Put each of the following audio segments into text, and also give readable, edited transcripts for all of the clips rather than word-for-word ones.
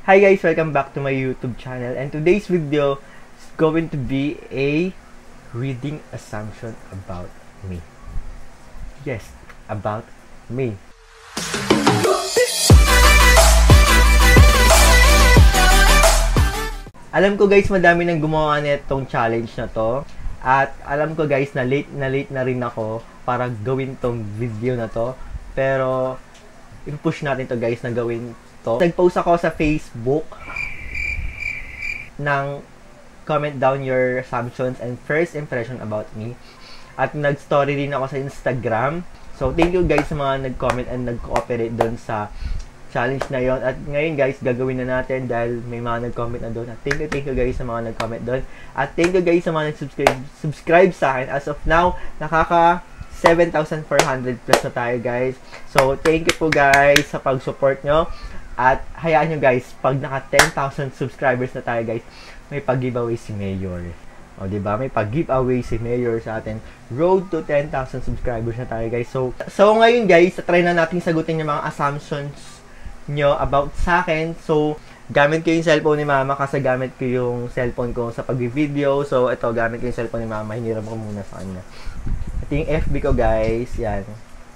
Hi guys, welcome back to my YouTube channel, and today's video is going to be a reading assumption about me. Yes, about me. Alam ko guys, madami nang gumawa nitong challenge na to, at alam ko guys na late na rin ako para gawin tong video na to, pero i-push natin to guys na gawin to. Nag-post ako sa Facebook ng comment down your assumptions and first impression about me. At nag-story din ako sa Instagram. So, thank you guys sa mga nag-comment and nag-cooperate doon sa challenge na yon. At ngayon guys, gagawin na natin dahil may mga nag-comment na doon. At thank you guys sa mga nag-comment doon. At thank you guys sa mga nag-subscribe sa akin. As of now, nakaka 7,400 plus na tayo guys. So, thank you po guys sa pag-support nyo. At hayaan nyo guys, pag naka 10,000 subscribers na tayo guys, may pag-giveaway si Mayor. O diba? May pag-giveaway si Mayor sa atin. Road to 10,000 subscribers na tayo guys. So ngayon guys, try na natin sagutin yung mga assumptions nyo about sa akin. So, gamit ko yung cellphone ni Mama kasi gamit ko yung cellphone ko sa pag-video. So, ito, gamit ko yung cellphone ni Mama. Hiniram ko muna sa kanya. Ito yung FB ko guys. Yan.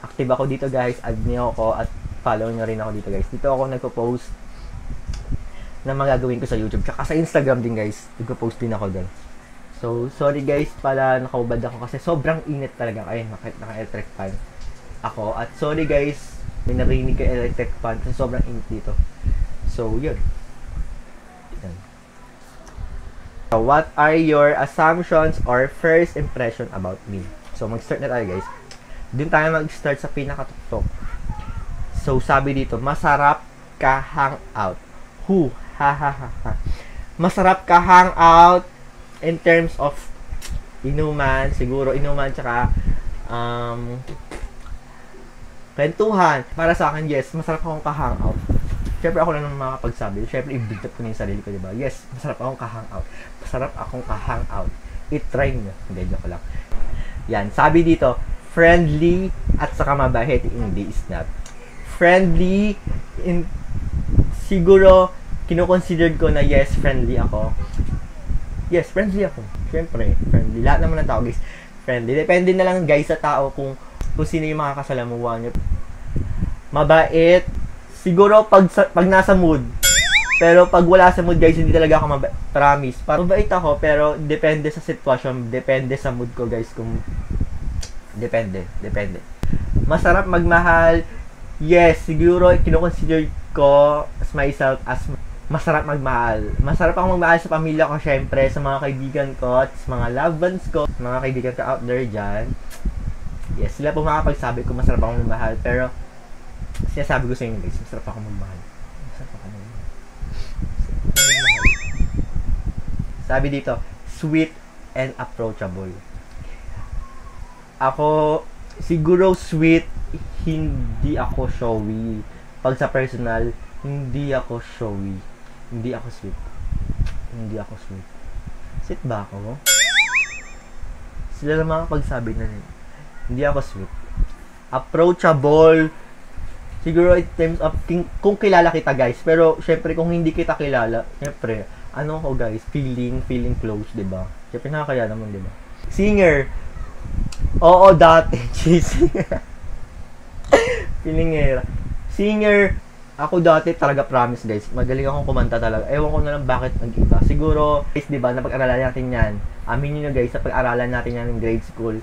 Active ako dito guys. Add niyo ako at follow nyo rin ako dito guys. Dito ako nagpo-post na magagawin ko sa YouTube. Tsaka sa Instagram din guys. Nagpo-post din ako doon. So, sorry guys pala nakaubad ako kasi sobrang init talaga. Ayun, naka-electric fan ako. At sorry guys, may narinig ka electric fan kasi sobrang init dito. So, yun. So, what are your assumptions or first impression about me? So, mag-start na tayo guys. Doon tayo mag-start sa pinakatuktok. So, sabi dito, masarap ka hangout. Masarap ka hangout in terms of inuman, siguro inuman, tsaka kwentuhan. Para sa akin, yes, masarap akong ka-hangout. Siyempre, ako lang naman makapagsabi. Siyempre, i-build up ko na yung sarili ko, diba? Yes, masarap akong ka-hangout. Masarap akong ka-hangout. I-try nyo. Hindi, joke lang. Yan, sabi dito, friendly at saka mabait, hindi snap. Friendly, siguro, kino-consider ko na yes, friendly ako. Yes, friendly ako. Siyempre, friendly. Lahat naman ng tao, guys, friendly. Depende na lang, guys, sa tao kung sino yung makakasalamuha nyo. Mabait, siguro, pag nasa mood. Pero pag wala sa mood, guys, hindi talaga ako mabait. Promise. Mabait ako, pero depende sa sitwasyon, depende sa mood ko, guys, kung depende. Masarap magmahal. Yes, siguro kino-consider ko as myself as masarap magmahal. Masarap akong magmahal sa pamilya ko, syempre, sa mga kaibigan ko, at sa mga loved ones ko, mga kaibigan ko out there dyan. Yes, sila po makapagsabi ko masarap akong magmahal, pero sinasabi ko sa inyo guys, masarap akong magmahal. Sabi dito, sweet and approachable. Ako, siguro sweet, hindi ako showy. Pag sa personal, hindi ako showy. Hindi ako sweet. Sweet ba ako? Sila lang makapagsabi na rin. Hindi ako sweet. Approachable. Siguro in terms of, kung kilala kita guys. Pero, syempre, kung hindi kita kilala, syempre, ano ko guys, feeling close, diba? Syempre, nakakaya naman, diba? Singer. Oo, dati. Pilingera. Singer, ako dati talaga promise guys, magaling akong kumanta talaga. Ewan ko na lang bakit nag-iba. Siguro, guys, diba, napag-aralan natin yan. Aminin nyo guys, napag-aralan natin yan ng grade school.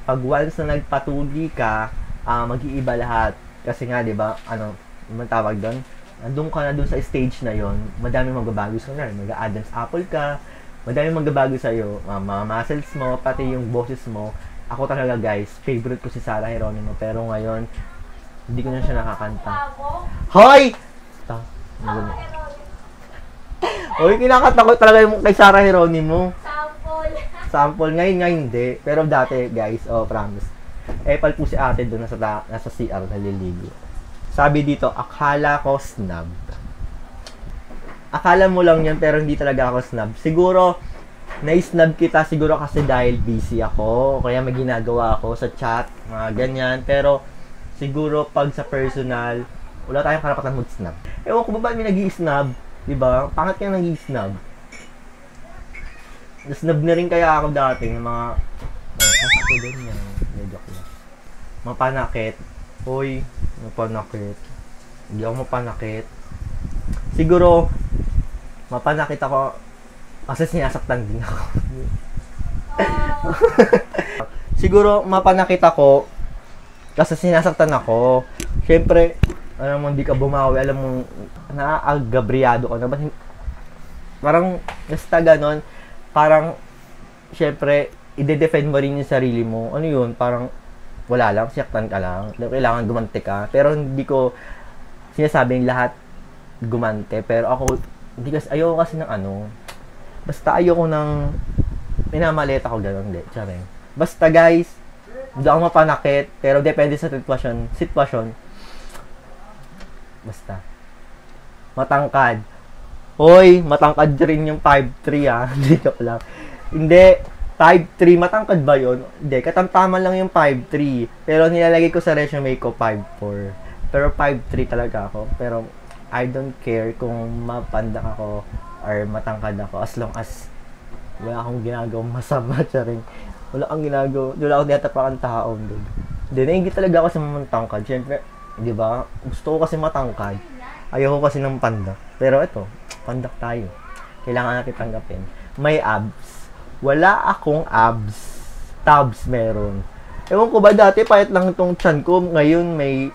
Pag once na nagpatuli ka, mag-iiba lahat. Kasi nga, diba, ano tawag doon? Nandun ka na doon sa stage na yon, madami magbabago sa na. Mag-Adam's apple ka, madami magbabago sa'yo. Mga muscles mo, pati yung boses mo. Ako talaga guys, favorite ko si Sarah Geronimo, pero ngayon hindi ko na siya nakakanta. Hoy! Hoy, kinakanta ko talaga yung kay Sarah Geronimo. Sample. Ngayon hindi. Pero dati guys, promise. Epal po si ate doon nasa CR naliligo. Sabi dito, akala ko snob. Akala mo lang yan, pero hindi talaga ako snob. Siguro, na-snub kita siguro kasi dahil busy ako, kaya may ginagawa ako sa chat, mga ganyan. Pero, siguro pag sa personal, wala tayong karapatan mag-snub. Ewan ko ba may nag-i-snub? Diba? Pangit ka naging snub. Snub na rin kaya ako dati ng mga kasi ganyan. Joke lang. Mapanakit. Hoy, mapanakit. Hindi ako mapanakit. Siguro, mapanakit ako kasi sinasaktan din ako. Siguro, mapanakit ako kasi sinasaktan ako. Siyempre, alam mo, hindi ka bumawi. Alam mo, naaagabriado ka na. Parang, basta ganon. Parang, siyempre, ide-defend mo rin yung sarili mo. Ano yun? Parang, wala lang, siyaktan ka lang. Kailangan gumante ka. Pero hindi ko sinasabing lahat gumante. Pero ako, hindi kasi, ayoko kasi ng ano. Basta ayoko ng minamalit ako gano'n. Charing. Basta guys, hindi ako mapanakit. Pero depende sa sitwasyon. Basta. Matangkad. Hoy, matangkad rin yung 5'3" ah. Hindi ko lang. Hindi. 5'3", matangkad ba yun? Hindi, katamtaman lang yung 5'3". Pero nilalagay ko sa resume ko 5'4". Pero 5'3" talaga ako. Pero I don't care kung mapandak ako or matangkad ako as long as wala akong ginagawang masama. Charing. Wala akong akong tinatapakan tao. Hindi, naingit talaga ako sa matangkad. Siyempre, di ba? Gusto ko kasi matangkad. Ayoko kasi ng pandak. Pero ito, pandak tayo. Kailangan natin tanggapin. May abs. Wala akong abs. Tabs meron. Ewan ko ba dati, payat lang itong chan ko. Ngayon may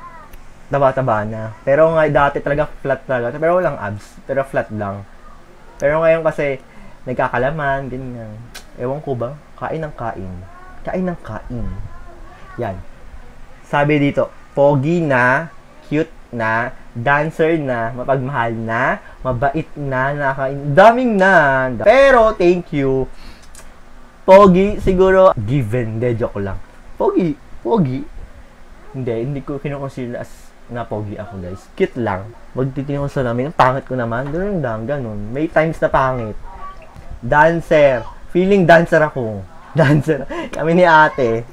taba-taba na. Pero nga dati talaga flat talaga. Pero walang abs. Pero flat lang. Pero ngayon kasi nagkakalaman, ganyan. Ewan ko ba? Kain ng kain. Kain ng kain. Yan. Sabi dito, pogi na, cute na, dancer na, mapagmahal na, mabait na, daming na. Pero, thank you. Pogi, siguro, given. De, joke lang. Pogi. Hindi ko kinukonsider as na pogi ako, guys. Cute lang. Magtitingin ko sa namin, ang pangit ko naman. Ganun. May times na pangit. Dancer. Feeling dancer ako. Dancer. Kami ni ate.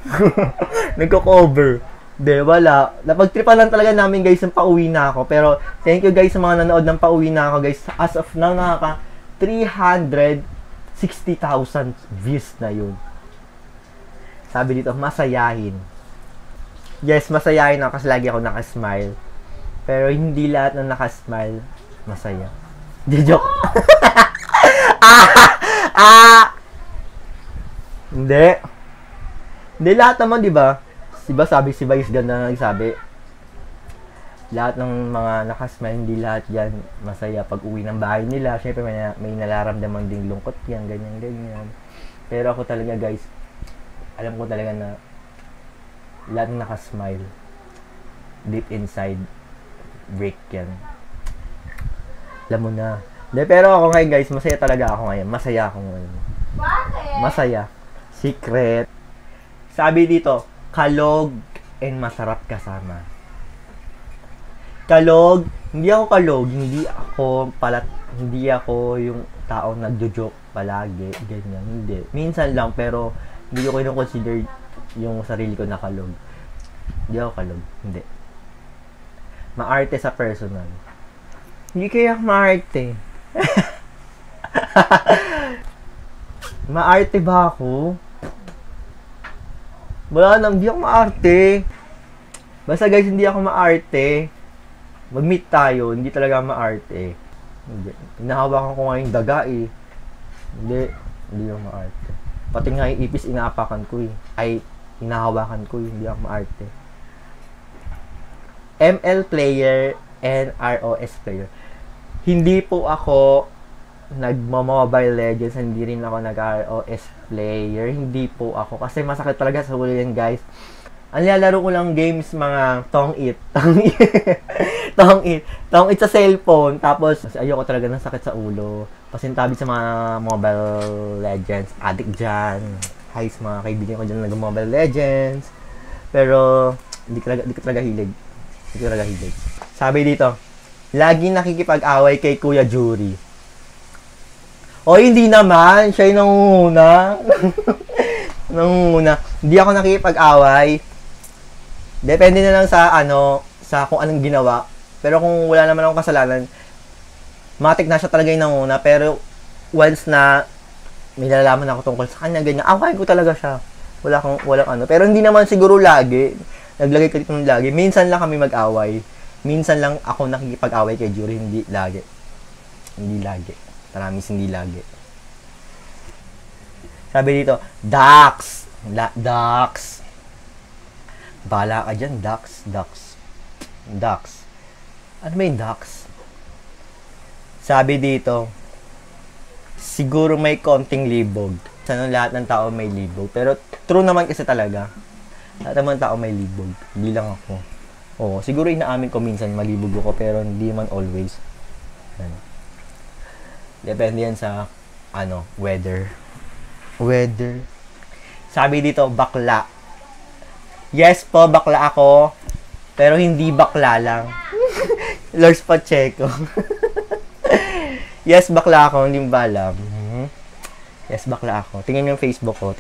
Nagko-cover. De, wala. Napagtripan lang talaga namin, guys, yung pauwi na ako. Pero, thank you, guys, sa mga nanood ng pauwi na ako, guys. As of now, nakaka 360,000 views na yun. Sabi dito, masayahin. Yes, masayahin ako kasi lagi ako nakasmile. Pero hindi lahat ng nakasmile, masaya. Di joke. Hindi. Hindi lahat naman, di ba? Diba sabi si Vice ganda na nagsabi, lahat ng mga nakasmile, hindi lahat yan masaya pag uwi ng bahay nila. Syempre may nararamdaman ding lungkot yan, ganyan. Pero ako talaga, guys, alam ko talaga na lahat ng nakasmile, deep inside, break yan. Alam mo na. De, pero ako ngayon, guys, masaya talaga ako ngayon. Masaya ako ngayon. Bakit? Masaya. Secret. Sabi dito, kalog and masarap kasama. Kalog, hindi ako yung taong nagjo-joke palagi, ganyan, hindi. Minsan lang, pero hindi ko kino-consider yung sarili ko na kalog. Hindi ako kalog, hindi. Maarte sa personal. Hindi kaya maarte. Maarte ba ako? Wala nang, hindi ako maarte. Basta guys, hindi ako maarte. Mag-meet tayo, hindi talaga maarte. Hindi. Hinahawakan ko nga yung daga eh. Hindi ako maarte. Pati nga yung ipis, inaapakan ko eh. Ay, hinahawakan ko eh, hindi ako maarte. ML player and ROS player. Hindi po ako nagmo-Mobile Legends, hindi rin ako nag-ROS player, hindi po ako. Kasi masakit talaga sa ulo yan, guys. Ang nilalaro ko lang games, mga tong-it sa cellphone. Tapos, ayoko talaga ng sakit sa ulo. Pasintabi sa mga Mobile Legends, addict dyan. Hi sa mga kaibigan ko dyan nag-Mobile Legends. Pero, hindi ko talaga hilig. Sabi dito, lagi nakikipag-away kay Kuya Jury. O, hindi naman. Siya yung nangunguna. Hindi ako nakikipag-away. Depende na lang sa sa kung anong ginawa. Pero kung wala naman akong kasalanan, matik na siya talaga yung nanguna, pero once na may nalalaman ako tungkol sa kanya, ganyan, awayin ko talaga siya. Walang ano. Pero hindi naman siguro lagi. Naglagay ka dito ng lagi. Minsan lang kami mag-away. Minsan lang ako nakikipag-away kay Jury, hindi lagi. Hindi lagi. Promise, hindi lagi. Sabi dito, Dax. Dax. Bala ka dyan, Dax. Ano ba yung Dax? Sabi dito, siguro may konting libog. Sana lahat ng tao may libog. Pero true naman kasi talaga. Lahat naman tao may libog. Hindi lang ako. Oo, siguro inaamin ko minsan malibog ako, pero hindi man always. Ano. Depende yan sa, weather. Sabi dito, bakla. Yes po, bakla ako. Pero hindi bakla lang. Lors Pacheco. Yes, bakla ako. Hindi ba alam? Yes, bakla ako. Tingnan yung Facebook ko.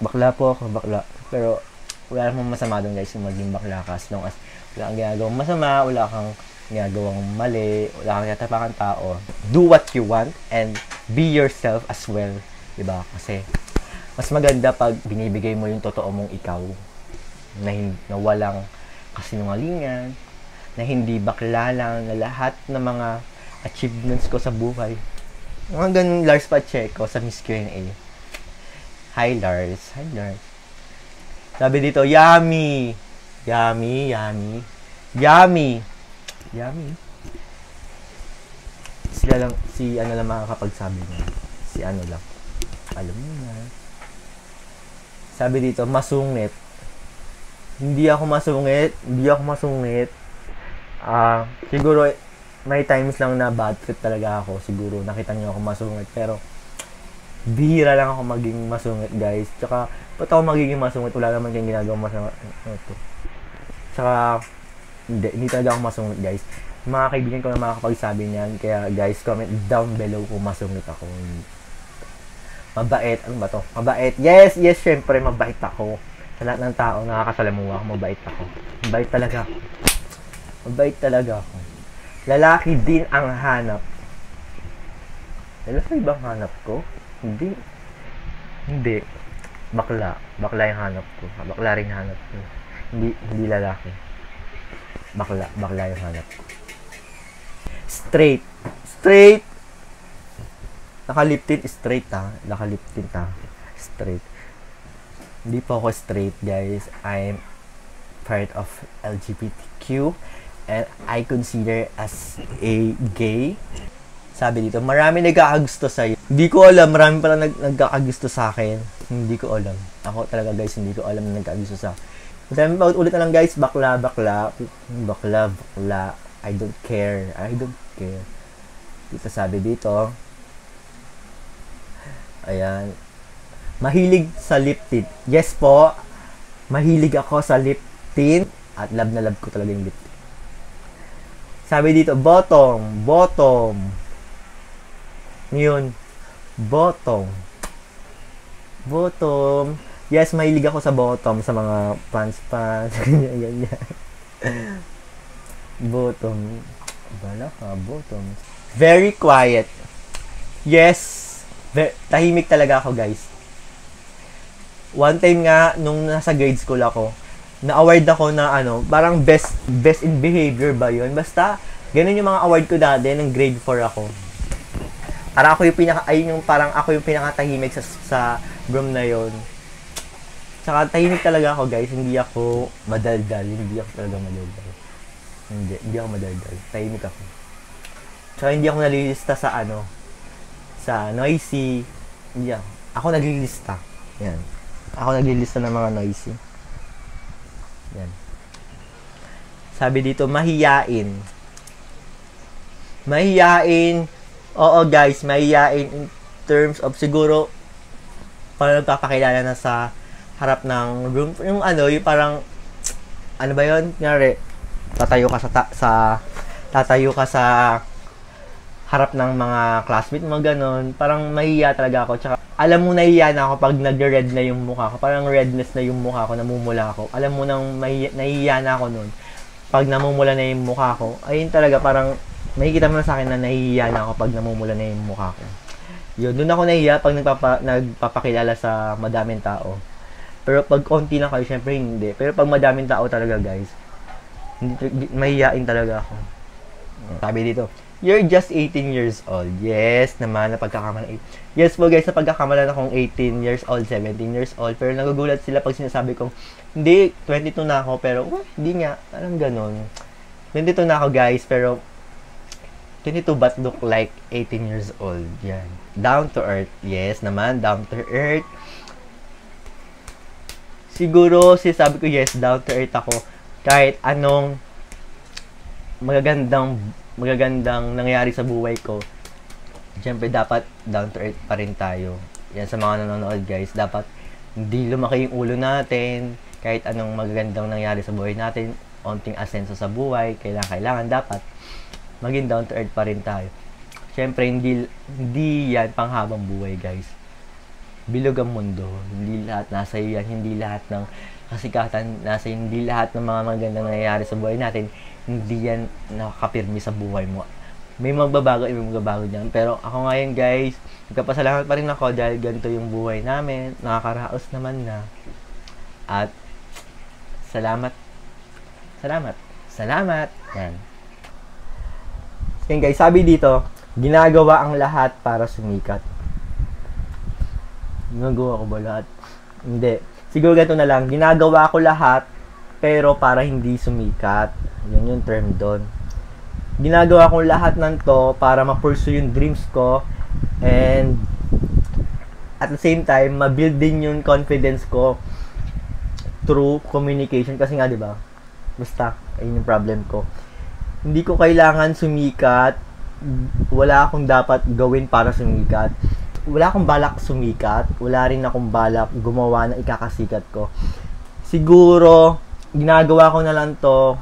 Bakla po ako, bakla. Pero, wala namang masama doon, guys, yung maging bakla ka. As long as wala kang ginagawang masama, wala kang ginagawang mali, wala kang tatapakan tao. Do what you want and be yourself as well. Diba? Kasi, mas maganda pag binibigay mo yung totoo mong ikaw. Na walang kasinungalingan, na hindi bakla lang, na lahat ng mga achievements ko sa buhay. Mga ganun, Lars Pacheco sa Miss Q&A. Hi, Lars. Sabi dito, yummy. Sila lang, si ano lang makakapagsabi niya. Si ano lang. Alam mo na. Sabi dito, masungit. Hindi ako masungit. Siguro, may times lang na bad trip talaga ako. Siguro, nakita niyo ako masungit. Pero, bihira lang ako maging masungit, guys. Tsaka, ba't ako magiging masungit? Wala naman kayong ginagawang masungit. Tsaka, hindi talaga ako masungit, guys. Mga kaibigan ko na makakapagsabi niyan. Kaya, guys, comment down below kung masungit ako. Mabait. Ano ba to? Mabait. Yes, syempre, mabait ako. Sa lahat ng tao, nakakasalamuha ako. Mabait ako. Mabait talaga ako. Lalaki din ang hanap. Lalaki bang hanap ko? Hindi. Bakla yung hanap ko. Bakla rin hanap ko. Hindi lalaki. Bakla yung hanap ko. Straight. Nakaliptin, straight ha. Straight. Hindi po ako straight, guys. I'm part of LGBTQ and I consider as a gay. Sabi dito, marami nagkakagusto sa'yo. Hindi ko alam, marami pala nagkakagusto sa akin. Hindi ko alam. Ako talaga, guys, hindi ko alam na nagkakagusto sa akin. Sabi pa ulit na lang, guys, bakla. I don't care. Dito sabi dito, ayan, mahilig sa lip tint. Yes po, mahilig ako sa lip tint at love na love ko talaga yung lip tint. Sabi dito, bottom. Yun, bottom. Yes, mahilig ako sa bottom, sa mga pants, ganyan. Bottom. Bala ka, bottom. Very quiet. Yes, tahimik talaga ako, guys. One time nga, nung nasa grade school ako, na-award ako na parang best in behavior ba yun? Basta, ganun yung mga award ko dati, ng grade 4 ako. Parang ako yung pinakatahimik sa room na yon. Tsaka tahimik talaga ako, guys. Hindi ako madaldal. Hindi ako madaldal. Tahimik ako. Tsaka hindi ako nalilista sa noisy. Hindi ako. Ako naglilista. Yan. Ako naglilista ng mga noisy. Yan. Sabi dito, mahiyain. Oo, guys, mahiyain in terms of siguro parang nagpapakilala na sa harap ng room. Yung parang ba yun? Kunyari, tatayo ka sa harap ng mga classmate mo, ganun. Parang mahiya talaga ako. Tsaka, alam mo, nahiya na ako pag nag-red na yung mukha ko. Parang redness na yung mukha ko, namumula ako. Alam mo nang nahiya na ako nun. Pag namumula na yung mukha ko, ayun talaga, parang makikita mo na sa akin na nahihiya na ako pag namumula na yung mukha ko. Yun, doon ako nahihiya pag nagpapakilala sa madaming tao. Pero pag konti lang kayo, syempre hindi. Pero pag madaming tao talaga, guys, mahihiyain talaga ako. Sabi dito, you're just 18 years old. Yes, naman, napagkakamalan. Yes po guys, napagkakamalan akong 18 years old, 17 years old. Pero nagugulat sila pag sinasabi kong, hindi, 22 na ako. Pero, hindi nga, parang ganun. 22 na ako guys, pero 22 but look like 18 years old. Yan. Down to earth. Yes naman, down to earth. Siguro, sabi ko yes, down to earth ako. Kahit anong magagandang nangyari sa buhay ko, siyempre dapat down to earth pa rin tayo. Yan sa mga nanonood guys, dapat hindi lumaki yung ulo natin, kahit anong magagandang nangyari sa buhay natin, onting asenso sa buhay, kailangan dapat maging down to earth pa rin tayo. Siyempre, hindi yan panghabang buhay guys. Bilog ang mundo, hindi lahat nasa iyo yan, hindi lahat ng kasikatan nasa iyo, hindi lahat ng mga magandang nangyayari sa buhay natin, hindi yan nakakapirmi sa buhay mo. May magbabago dyan. Pero ako ngayon guys, nagpapasalamat pa rin ako dahil ganito yung buhay namin. Nakakaraos naman na. At salamat. Yan. Yan guys, sabi dito, ginagawa ang lahat para sumikat. Ginagawa ko ba lahat? Hindi. Siguro ganito na lang, ginagawa ko lahat pero para hindi sumikat. Yan yung term doon. Ginagawa ko lahat ng to para ma-pursue yung dreams ko and at the same time, ma-build din yung confidence ko through communication. Kasi nga, di ba? Basta, ayun yung problem ko. Hindi ko kailangan sumikat. Wala akong dapat gawin para sumikat. Wala akong balak sumikat. Wala rin akong balak gumawa na ikakasikat ko. Siguro, ginagawa ko na lang to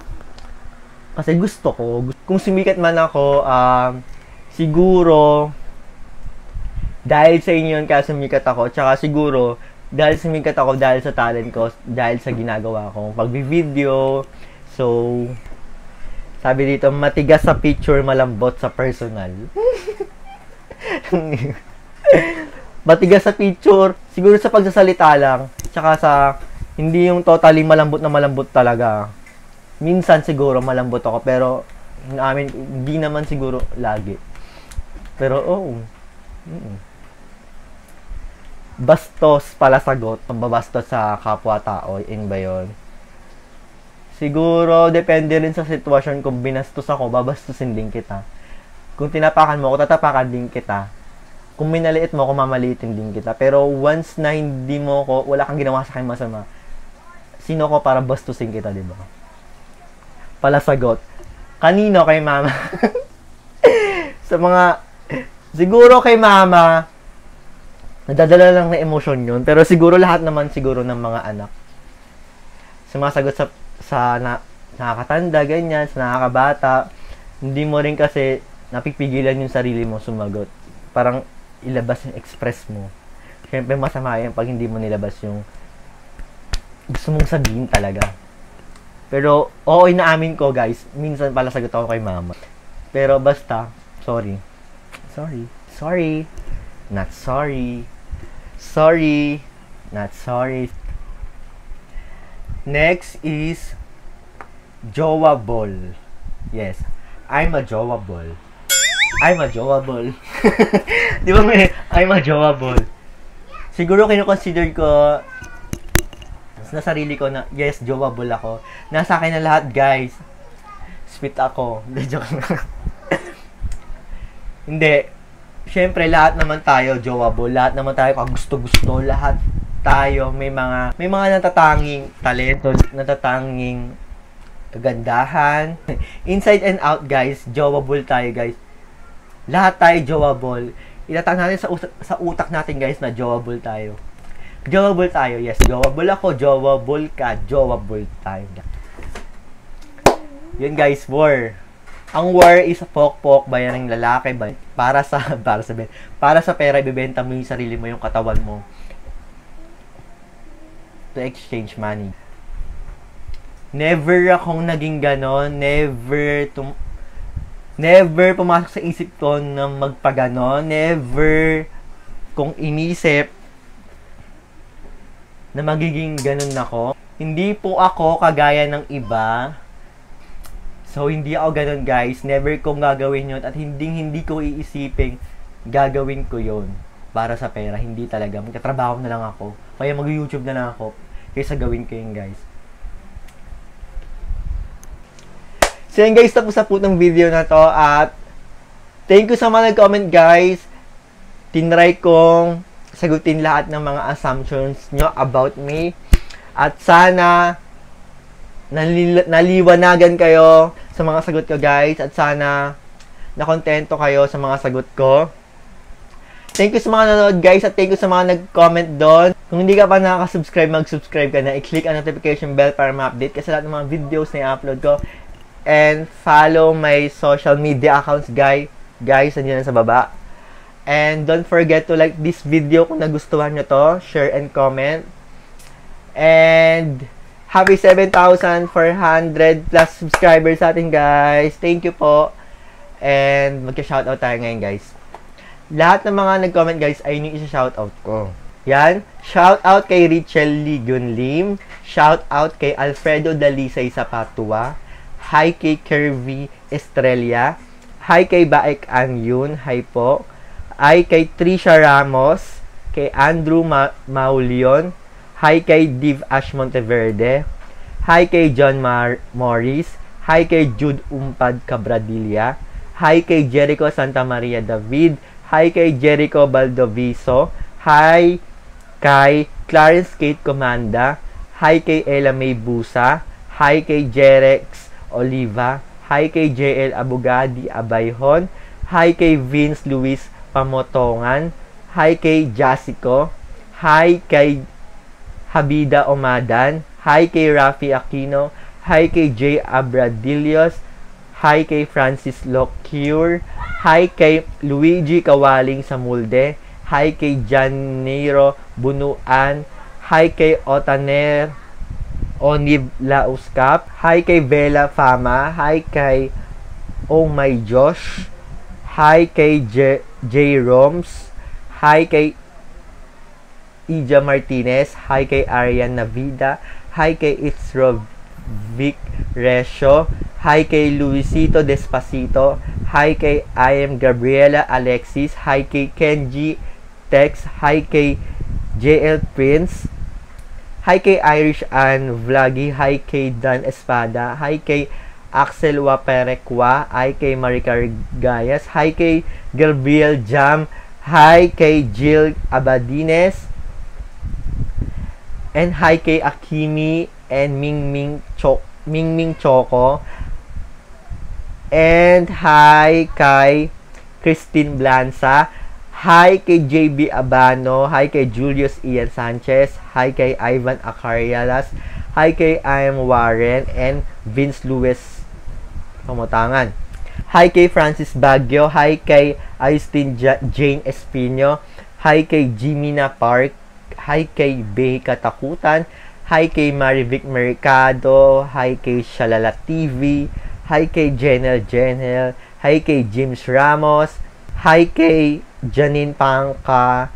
kasi gusto ko. Kung sumikat man ako, siguro dahil sa inyo yun kaya sumikat ako. Tsaka siguro, dahil sumikat ako dahil sa talent ko, dahil sa ginagawa ko pag-video. So, sabi dito, matigas sa picture, malambot sa personal. Matigas sa picture, siguro sa pagsasalita lang, tsaka sa hindi yung totally malambot na malambot talaga. Minsan siguro malambot ako, pero hindi naman siguro lagi. Pero bastos pala sagot, pambabastos sa kapwa-tao, yun ba yun? Siguro, depende rin sa sitwasyon. Kung binastos ako, babastusin din kita. Kung tinapakan mo ako, tatapakan din kita. Kung minaliit mo ako, mamaliitin din kita. Pero once na hindi mo ako, wala kang ginawa sa akin masama, sino ko para bastusin kita, di ba? Palasagot. Kanino? Kay mama. Sa mga, siguro kay mama, nadadala lang na emosyon yun. Pero siguro lahat naman siguro ng mga anak. Sumasagot sa nakakatanda, ganyan, sa nakakabata, hindi mo rin kasi napipigilan yung sarili mo sumagot. Parang ilabas yung express mo. Siyempre masama yan pag hindi mo nilabas yung gusto mong sabihin talaga. Pero, oo, inaamin ko guys, minsan pala sagot ako kay mama. Pero basta, sorry. Not sorry. Not sorry. Next is jowa ball. Yes, I'm a jowa ball. Di ba may I'm a jowa ball? Siguro kino-consider ko na sarili ko na yes, jowa ball ako. Nasa akin na lahat, guys. Sweet ako. Hindi, joke na. Hindi. Siyempre, lahat naman tayo jowa ball. Lahat naman tayo kagusto-gusto. Lahat tayo may mga natatanging talento, natatanging kagandahan. Inside and out, guys. Jowa ball tayo, guys. Lahat tayo jowa ball. Itatang natin sa utak natin, guys, na jowa ball tayo. Jowa ball tayo, yes. Jowa ball ako, jowa ball ka, jowa ball tayo. Yun, guys, war. Ang war is a pok-pok bayan ng lalaki ba? Para sa pera, ibebenta mo yung sarili mo, yung katawan mo. To exchange money. Never akong naging ganon. Never pumasok sa isip ko na magpagano. Never kung inisip na magiging ganun ako. Hindi po ako kagaya ng iba. So, hindi ako ganun, guys. Never kong gagawin yun at hindi ko iisipin gagawin ko yun para sa pera. Hindi talaga. Magkatrabaho na lang ako. Kaya mag-YouTube na lang ako kaysa gawin ko yun, guys. So yun guys, tapos na po ng video na to at thank you sa mga nag-comment guys. Tinry kong sagutin lahat ng mga assumptions nyo about me at sana naliwanagan kayo sa mga sagot ko guys at sana nakontento kayo sa mga sagot ko. Thank you sa mga nanonood guys at thank you sa mga nag-comment doon. Kung hindi ka pa nakaka-subscribe, mag-subscribe ka na. I-click ang notification bell para ma-update ka sa lahat ng mga videos na i-upload ko. And follow my social media accounts, guys, nandiyan sa baba. And don't forget to like this video kung nagustuhan nyo to. Share and comment. And happy 7,400 plus subscribers sa atin, guys. Thank you po. And magka-shoutout tayo ngayon, guys. Lahat ng mga nag-comment, guys, ay yung isa-shoutout ko. Yan. Shoutout kay Richel Ligunlim. Shoutout kay Alfredo Dalisay sa Patua. Hi kay Kirby Estrella. Hi kay Baek Anyun. Hi po. Hi kay Trisha Ramos. Kay Andrew Maulion. Hi kay Div Ash Monteverde. Hi kay John Morris. Hi kay Jude Umpad Cabradilla. Hi kay Jericho Santa Maria David. Hi kay Jericho Baldoviso. Hi kay Clarence Kate Comanda. Hi kay Ella May Busa. Hi kay Jerex Oliva. Hi kay JL Abugadi Abayhon. Hi kay Vince Luis Pamotongan. Hi kay Jasico. Hi kay Habida Omadan. Hi kay Rafi Aquino. Hi kay J. Abradillos. Hi kay Francis Locure. Hi kay Luigi Kawaling Samulde. Hi kay Janeiro Bunuan. Hi kay Otaner Oniv Lauskap. Hi kay Bella Fama. Hi kay Oh My Josh. Hi kay J. Roms. Hi kay Ija Martinez. Hi kay Arian Navida. Hi kay Itzro Vic Resio. Hi kay Luisito Despacito. Hi kay I am Gabriela Alexis. Hi kay Kenji Tex. Hi kay JL Prince. Hi kay Irish Ann Vloggy. Hi kay Dan Espada. Hi kay Axel Waperekwa. Hi kay Marica Gayas. Hi kay Gabriel Jam. Hi kay Jill Abadines. And hi kay Akimi and Mingming Choco. And hi kay Christine Blanza. Hi kay JB Abano. Hi kay Julius Ian Sanchez. Hi kay Ivan Acarialas. Hi kay I am Warren and Vince Luis Pamotangan. Hi kay Francis Baguio. Hi kay Aistin Jane Espino. Hi kay Jimina Park. Hi kay Bay Katakutan. Hi kay Marivic Mercado. Hi kay Shalala TV. Hi kay Jenel. Hi kay James Ramos. Hi kay Janine Pangka.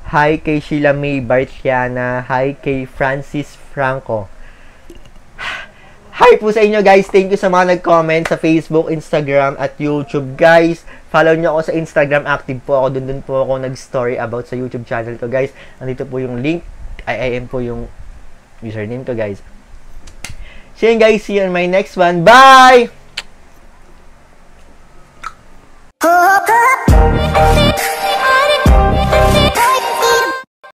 Hi kay Sheila May Bartiana. Hi kay Francis Franco. Hi po sa inyo guys. Thank you sa mga nag-comment sa Facebook, Instagram at YouTube guys. Follow nyo ako sa Instagram. Active po ako. Doon po ako nag-story about sa YouTube channel ko guys. Nandito po yung link. IIM po yung username ko guys. So yun guys. See you on my next one. Bye!